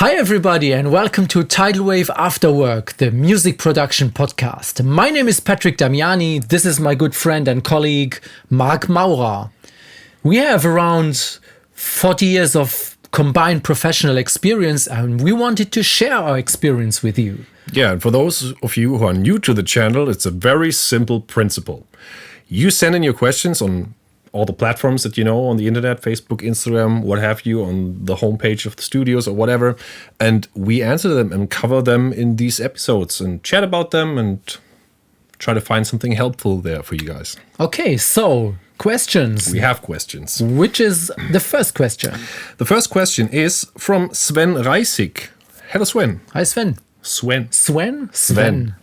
Hi everybody and welcome to Tidalwave Afterwork, the music production podcast. My name is Patrick Damiani. This is my good friend and colleague Marc Maurer. We have around 40 years of combined professional experience and we wanted to share our experience with you. Yeah, and for those of you who are new to the channel, it's a very simple principle. You send in your questions on all the platforms that you know on the internet, Facebook, Instagram, what have you, on the homepage of the studios or whatever. And we answer them and cover them in these episodes and chat about them and try to find something helpful there for you guys. Okay, so questions. We have questions. Which is the first question? The first question is from Sven Reissig. Hello, Sven. Hi, Sven. Sven. Sven?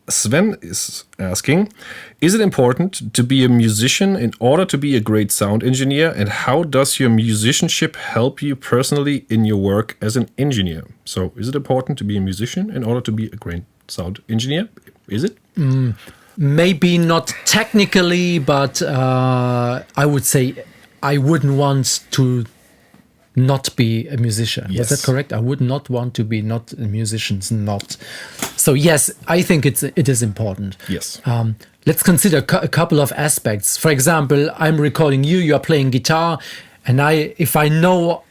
Sven is asking, is it important to be a musician in order to be a great sound engineer? And how does your musicianship help you personally in your work as an engineer? So is it important to be a musician in order to be a great sound engineer? Is it? Maybe not technically, but I would say I wouldn't want to not be a musician. Yes. Was that correct? I would not want to be not a musician. Not. So yes, I think it is important. Yes. Let's consider a couple of aspects. For example, I'm recording you. You are playing guitar, and if I know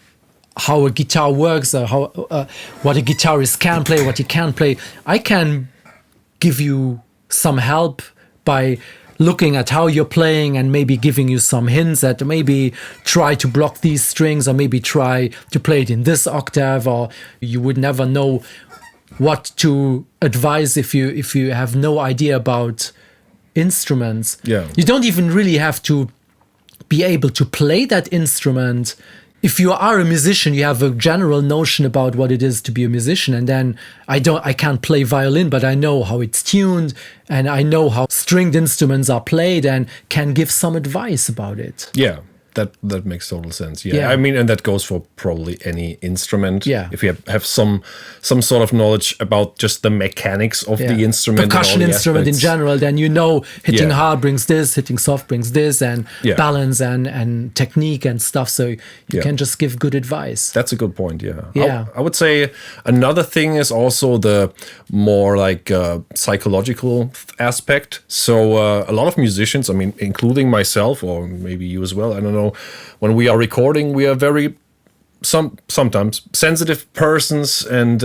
how a guitar works or how what a guitarist can play, what he can't play, I can give you some help by looking at how you're playing and maybe giving you some hints that maybe try to block these strings or maybe try to play it in this octave, or you would never know what to advise if you have no idea about instruments. Yeah. You don't even really have to be able to play that instrument. If you are a musician, you have a general notion about what it is to be a musician. And then I can't play violin, but I know how it's tuned and I know how stringed instruments are played and can give some advice about it. Yeah, that makes total sense. Yeah. I mean, and that goes for probably any instrument. Yeah. If you have some sort of knowledge about just the mechanics of the instrument. Percussion instrument in general, then you know hitting hard brings this, hitting soft brings this, and balance and technique and stuff. So you can just give good advice. That's a good point, yeah. Yeah. I would say another thing is also the more like psychological aspect. So a lot of musicians, I mean, including myself or maybe you as well, I don't know, when we are recording, we are very sometimes sensitive persons, and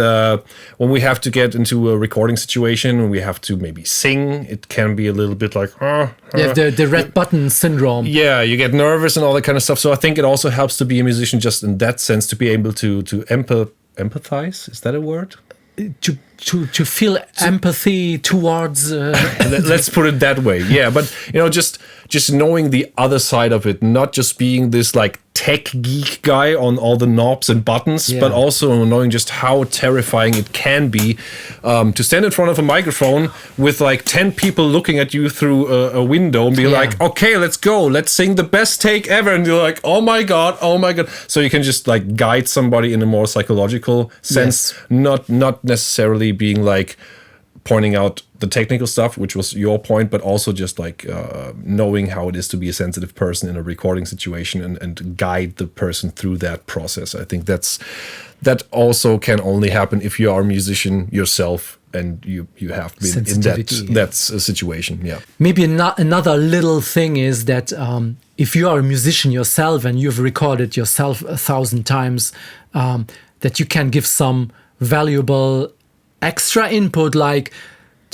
when we have to get into a recording situation and we have to maybe sing, it can be a little bit like the red button syndrome. Yeah, you get nervous and all that kind of stuff. So I think it also helps to be a musician just in that sense, to be able to empathize. Is that a word? To feel empathy towards let's put it that way. Yeah, but just knowing the other side of it, not just being this like tech geek guy on all the knobs and buttons, but also knowing just how terrifying it can be to stand in front of a microphone with like 10 people looking at you through a window and be like, okay, let's go, let's sing the best take ever, and you're like, oh my god. So you can just like guide somebody in a more psychological sense, not necessarily being like pointing out the technical stuff, which was your point, but also just like knowing how it is to be a sensitive person in a recording situation and guide the person through that process. I think that also can only happen if you are a musician yourself and you have been in that situation. Yeah. Maybe another little thing is that if you are a musician yourself and you've recorded yourself 1,000 times, that you can give some valuable extra input, like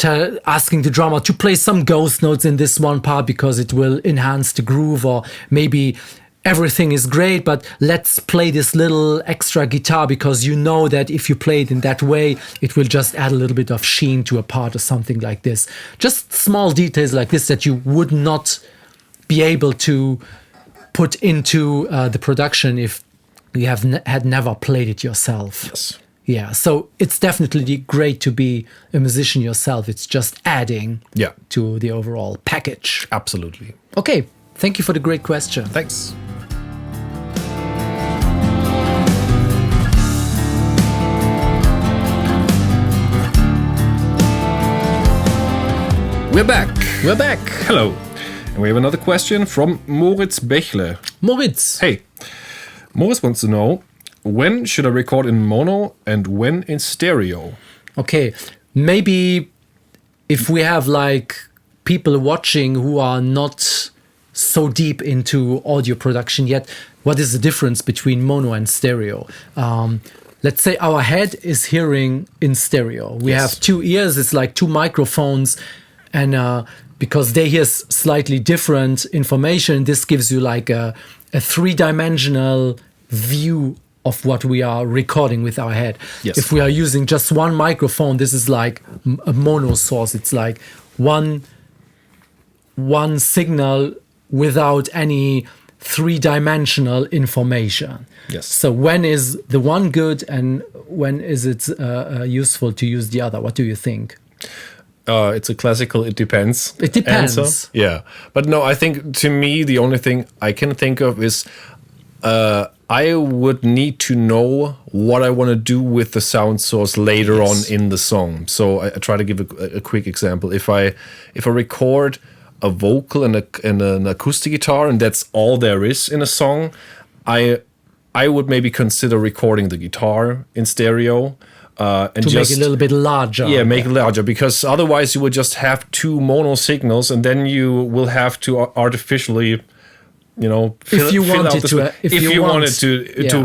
asking the drummer to play some ghost notes in this one part because it will enhance the groove, or maybe everything is great, but let's play this little extra guitar because you know that if you play it in that way, it will just add a little bit of sheen to a part or something like this. Just small details like this that you would not be able to put into the production if you had never played it yourself. Yes. Yeah, so it's definitely great to be a musician yourself. It's just adding to the overall package. Absolutely. Okay, thank you for the great question. Thanks. We're back. Hello. And we have another question from Moritz Bächle. Moritz. Hey. Moritz wants to know, when should I record in mono and when in stereo? Okay, maybe if we have like people watching who are not so deep into audio production yet, what is the difference between mono and stereo? Let's say our head is hearing in stereo. We have 2 ears, it's like 2 microphones, and because they hear slightly different information, this gives you like a 3-dimensional view of what we are recording with our head. Yes. If we are using just one microphone, this is like a mono source. It's like one signal without any 3-dimensional information. Yes. So when is the one good and when is it useful to use the other? What do you think? It's a classical it depends. It depends. Answer. Yeah. But no, I think to me, the only thing I can think of is I would need to know what I want to do with the sound source later on in the song. So I try to give a quick example. If I record a vocal and an acoustic guitar, and that's all there is in a song, I would maybe consider recording the guitar in stereo. And to make it a little bit larger. Yeah, make it larger, because otherwise you would just have 2 mono signals, and then you will have to artificially, if you wanted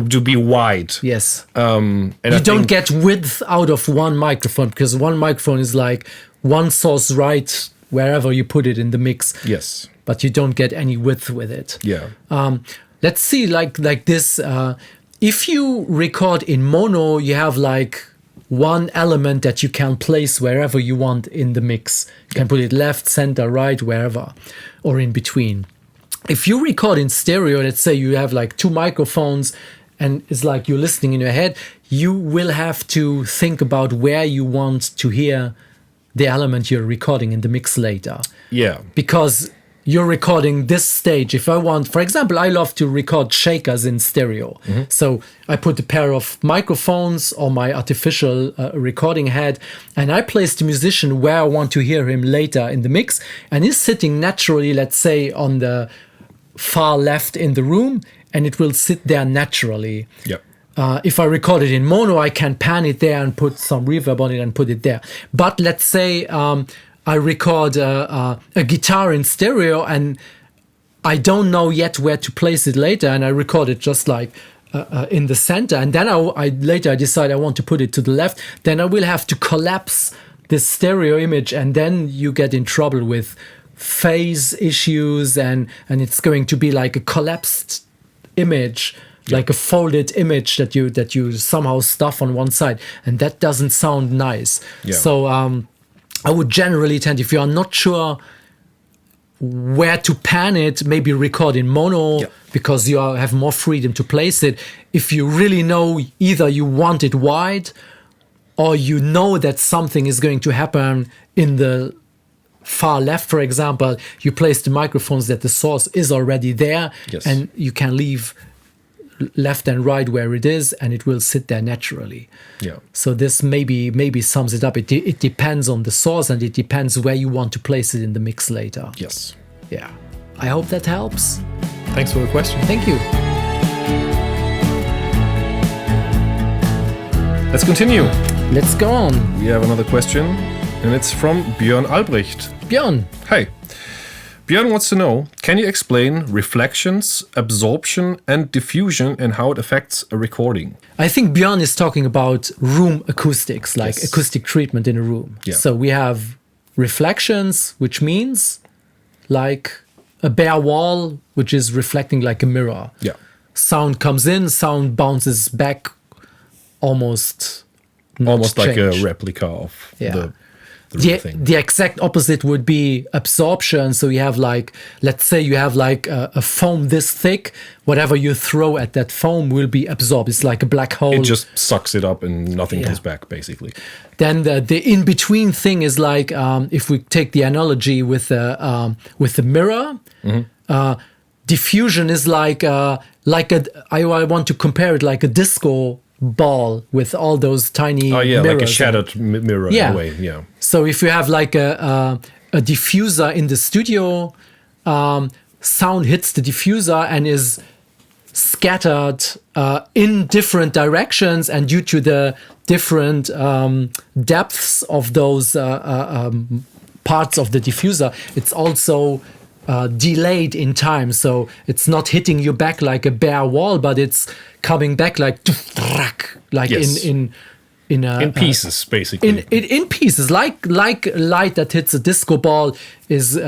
to be wide. Yes. And you don't get width out of one microphone, because one microphone is like one source right wherever you put it in the mix. Yes. But you don't get any width with it. Yeah. Let's see, like this. If you record in mono, you have like one element that you can place wherever you want in the mix. You can put it left, center, right, wherever, or in between. If you record in stereo, let's say you have like 2 microphones and it's like you're listening in your head, you will have to think about where you want to hear the element you're recording in the mix later. Yeah. Because you're recording this stage. If I want, for example, I love to record shakers in stereo. Mm-hmm. So I put a pair of microphones on my artificial recording head, and I place the musician where I want to hear him later in the mix. And he's sitting naturally, let's say, on the far left in the room, and it will sit there naturally. Yep. If I record it in mono, I can pan it there and put some reverb on it and put it there. But let's say I record a guitar in stereo and I don't know yet where to place it later, and I record it just like in the center, and then I later decide I want to put it to the left, then I will have to collapse this stereo image, and then you get in trouble with phase issues, and it's going to be like a collapsed image. Like a folded image that you somehow stuff on one side, and that doesn't sound nice. Yeah. So I would generally tend, if you are not sure where to pan it, maybe record in mono, because you have more freedom to place it. If you really know either you want it wide or you know that something is going to happen in the far left, for example, you place the microphones that the source is already there, and you can leave left and right where it is, and it will sit there naturally. Yeah. So this maybe sums it up. It depends on the source, and it depends where you want to place it in the mix later. Yes. Yeah. I hope that helps. Thanks for the question. Thank you. Let's continue. Let's go on. We have another question, and it's from Björn Albrecht. Björn. Hi. Björn wants to know, can you explain reflections, absorption, and diffusion and how it affects a recording? I think Björn is talking about room acoustics, like acoustic treatment in a room. Yeah. So we have reflections, which means like a bare wall, which is reflecting like a mirror. Yeah. Sound comes in, sound bounces back, almost like a replica of the exact opposite would be absorption. So you have like, let's say you have like a foam this thick, whatever you throw at that foam will be absorbed. It's like a black hole. It just sucks it up and nothing comes back, basically. Then the in-between thing is like, if we take the analogy with the mirror, diffusion is like I want to compare it like a disco ball with all those tiny mirrors. Like a shattered mirror in a way. Yeah. So if you have like a diffuser in the studio, sound hits the diffuser and is scattered in different directions, and due to the different depths of those parts of the diffuser, it's also delayed in time. So it's not hitting you back like a bare wall, but it's coming back like Yes. in pieces, basically. in pieces, like light that hits a disco ball is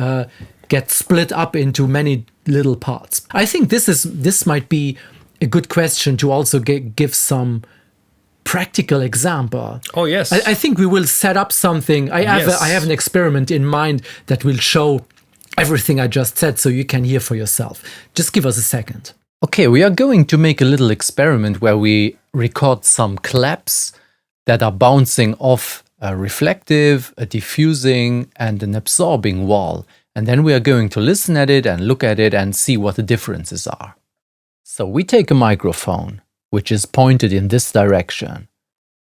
gets split up into many little parts. I think this might be a good question to also give some practical example. Oh, yes. I think we will set up something. I have an experiment in mind that will show everything I just said, so you can hear for yourself. Just give us a second. Okay, we are going to make a little experiment where we record some claps that are bouncing off a reflective, a diffusing, and an absorbing wall. And then we are going to listen at it and look at it and see what the differences are. So we take a microphone, which is pointed in this direction.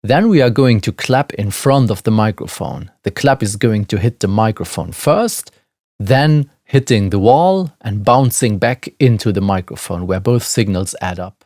Then we are going to clap in front of the microphone. The clap is going to hit the microphone first, then hitting the wall and bouncing back into the microphone, where both signals add up.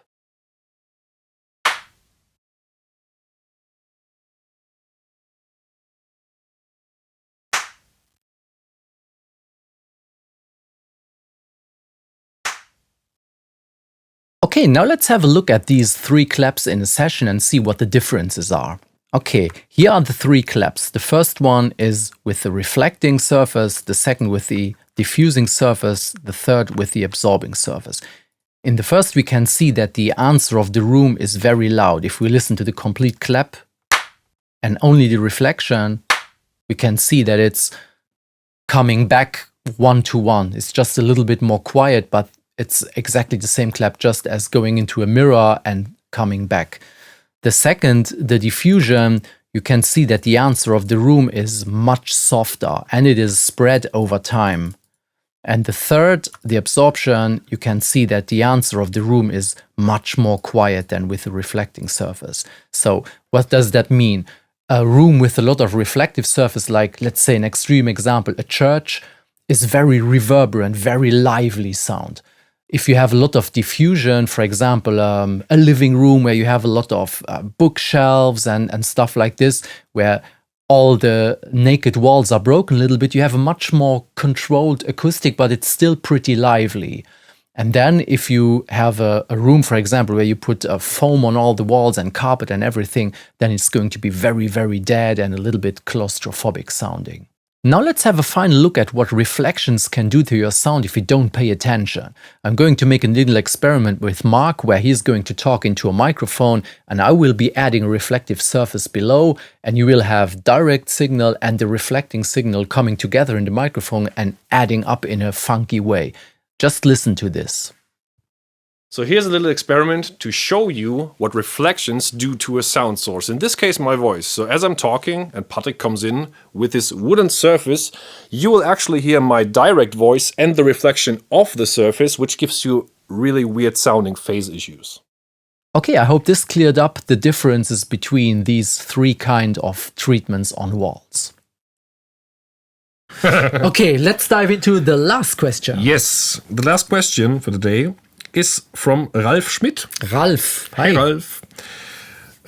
Okay, now let's have a look at these 3 claps in a session and see what the differences are. Okay, here are the 3 claps. The first one is with the reflecting surface, the second with the diffusing surface, the third with the absorbing surface. In the first, we can see that the answer of the room is very loud. If we listen to the complete clap and only the reflection, we can see that it's coming back 1-to-1. It's just a little bit more quiet, but it's exactly the same clap, just as going into a mirror and coming back. The second, the diffusion, you can see that the answer of the room is much softer and it is spread over time. And the third, the absorption, you can see that the answer of the room is much more quiet than with the reflecting surface. So what does that mean? A room with a lot of reflective surface, like let's say an extreme example, a church, is very reverberant, very lively sound. If you have a lot of diffusion, for example, a living room where you have a lot of bookshelves and stuff like this, where all the naked walls are broken a little bit, you have a much more controlled acoustic, but it's still pretty lively. And then if you have a room, for example, where you put foam on all the walls and carpet and everything, then it's going to be very, very dead and a little bit claustrophobic sounding. Now let's have a final look at what reflections can do to your sound if you don't pay attention. I'm going to make a little experiment with Marc where he's going to talk into a microphone and I will be adding a reflective surface below, and you will have direct signal and the reflecting signal coming together in the microphone and adding up in a funky way. Just listen to this. So here's a little experiment to show you what reflections do to a sound source. In this case, my voice. So as I'm talking and Patrick comes in with this wooden surface, you will actually hear my direct voice and the reflection of the surface, which gives you really weird sounding phase issues. Okay, I hope this cleared up the differences between these 3 kind of treatments on walls. Okay, let's dive into the last question. Yes, the last question for the day is from Ralf Schmitt. Ralf. Hi. Hey, Ralf.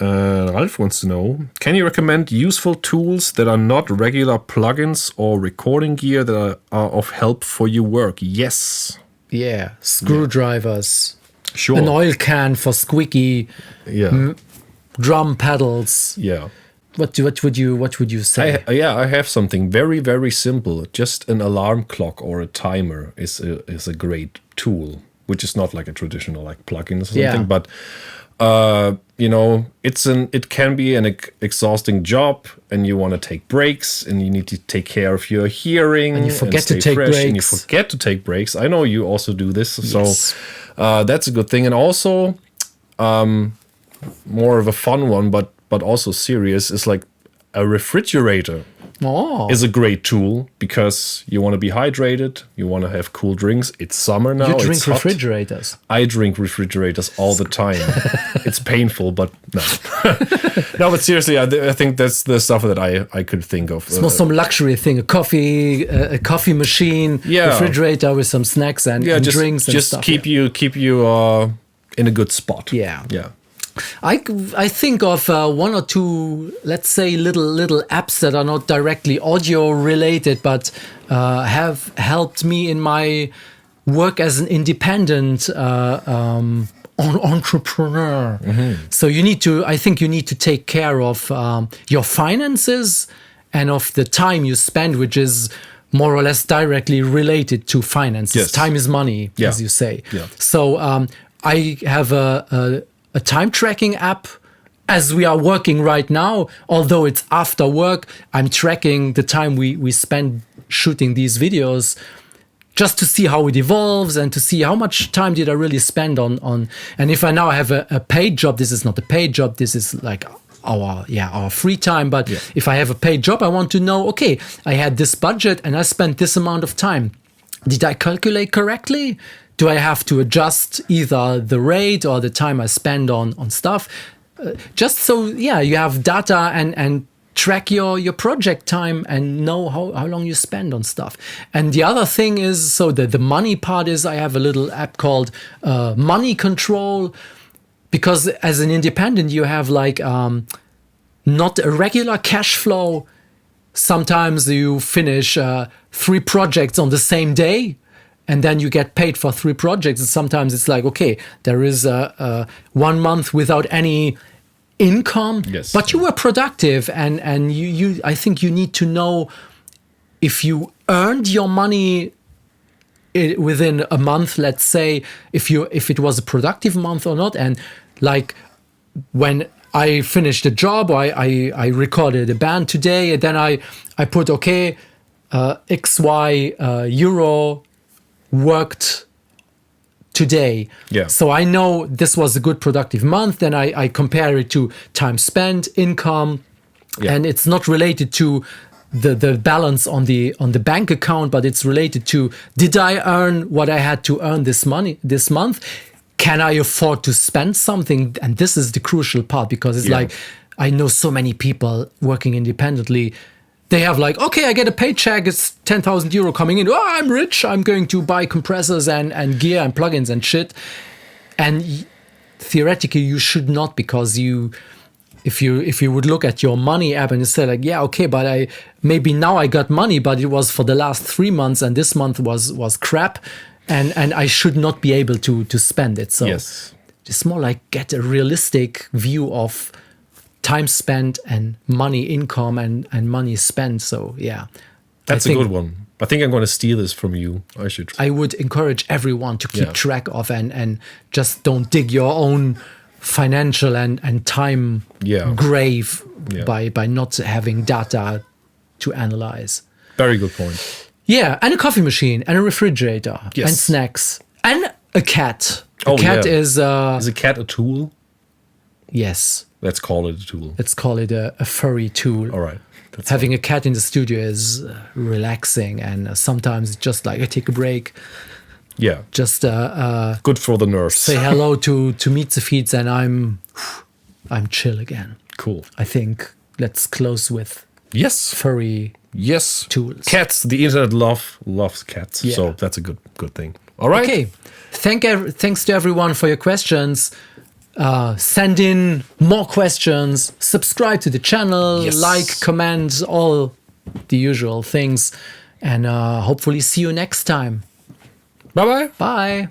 Ralf wants to know, can you recommend useful tools that are not regular plugins or recording gear that are of help for your work? Yes. Yeah, screwdrivers. Sure. An oil can for squeaky. Yeah. Drum pedals. Yeah. What would you say? I have something very, very simple. Just an alarm clock or a timer is a great tool, which is not like a traditional like plugin or something, but it can be an exhausting job, and you want to take breaks, and you need to take care of your hearing, and you forget to take breaks. And you forget to take breaks. I know you also do this, yes. So that's a good thing. And also, more of a fun one, but also serious, is like a refrigerator. Oh. Is a great tool because you want to be hydrated, you want to have cool drinks. It's summer now. You drink it's hot. Refrigerators. I drink refrigerators all the time. It's painful, but no. No, but seriously, I think that's the stuff that I could think of. It's more some luxury thing. A coffee machine, refrigerator with some snacks and drinks and just stuff. Keep you in a good spot. Yeah. Yeah. I think of one or two, let's say, little apps that are not directly audio related, but have helped me in my work as an independent entrepreneur. So I think you need to take care of your finances and of the time you spend, which is more or less directly related to finances. Yes. Time is money, as you say. Yeah. So I have a time tracking app. As we are working right now, although it's after work, I'm tracking the time we spend shooting these videos, just to see how it evolves and to see how much time did I really spend on. And if I now have a paid job, this is not a paid job, this is like our free time. But if I have a paid job, I want to know, okay, I had this budget and I spent this amount of time. Did I calculate correctly? Do I have to adjust either the rate or the time I spend on stuff? Just so, you have data and track your project time and know how long you spend on stuff. And the other thing is, so the money part is, I have a little app called Money Control, because as an independent, you have like not a regular cash flow. Sometimes you finish 3 projects on the same day, and then you get paid for 3 projects. And sometimes it's like, okay, there is 1 month without any income, but you were productive, and you I think you need to know if you earned your money within a month, let's say, if it was a productive month or not. And like when I finished a job, I recorded a band today, and then I put XY euro worked today. So I know this was a good productive month. Then I compare it to time spent, income, and it's not related to the balance on the bank account, but it's related to, did I earn what I had to earn this month? Can I afford to spend something? And this is the crucial part, because it's like, I know so many people working independently. They have like, okay, I get a paycheck, it's 10,000 euro coming in. Oh, I'm rich. I'm going to buy compressors and gear and plugins and shit. And theoretically, you should not, because if you would look at your money app and you say like, yeah, okay, but maybe now I got money, but it was for the last 3 months, and this month was crap, and I should not be able to spend it. So it's more like get a realistic view of time spent and money income and money spent. So that's a good one. I think I'm going to steal this from you. I would encourage everyone to keep track of and just don't dig your own financial and time grave by not having data to analyze. Very good point. And a coffee machine and a refrigerator and snacks and a cat. Is a cat a tool? Yes. Let's call it a tool. Let's call it a furry tool. All right. Having a cat in the studio is relaxing, and sometimes it's just like I take a break. Yeah. Just good for the nerves. Say hello to Miezefiez, and I'm chill again. Cool. I think let's close with furry tools. Cats. The internet loves cats. So that's a good thing. All right. Okay. Thanks to everyone for your questions. Send in more questions, subscribe to the channel, like, comment, all the usual things, and hopefully see you next time. Bye-bye. Bye.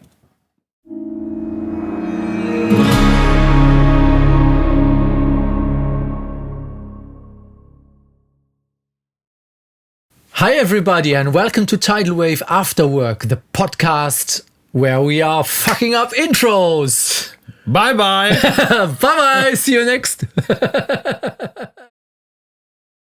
Hi everybody, and welcome to Tidalwave Afterwork, the podcast where we are fucking up intros. Bye-bye. Bye-bye. See you next.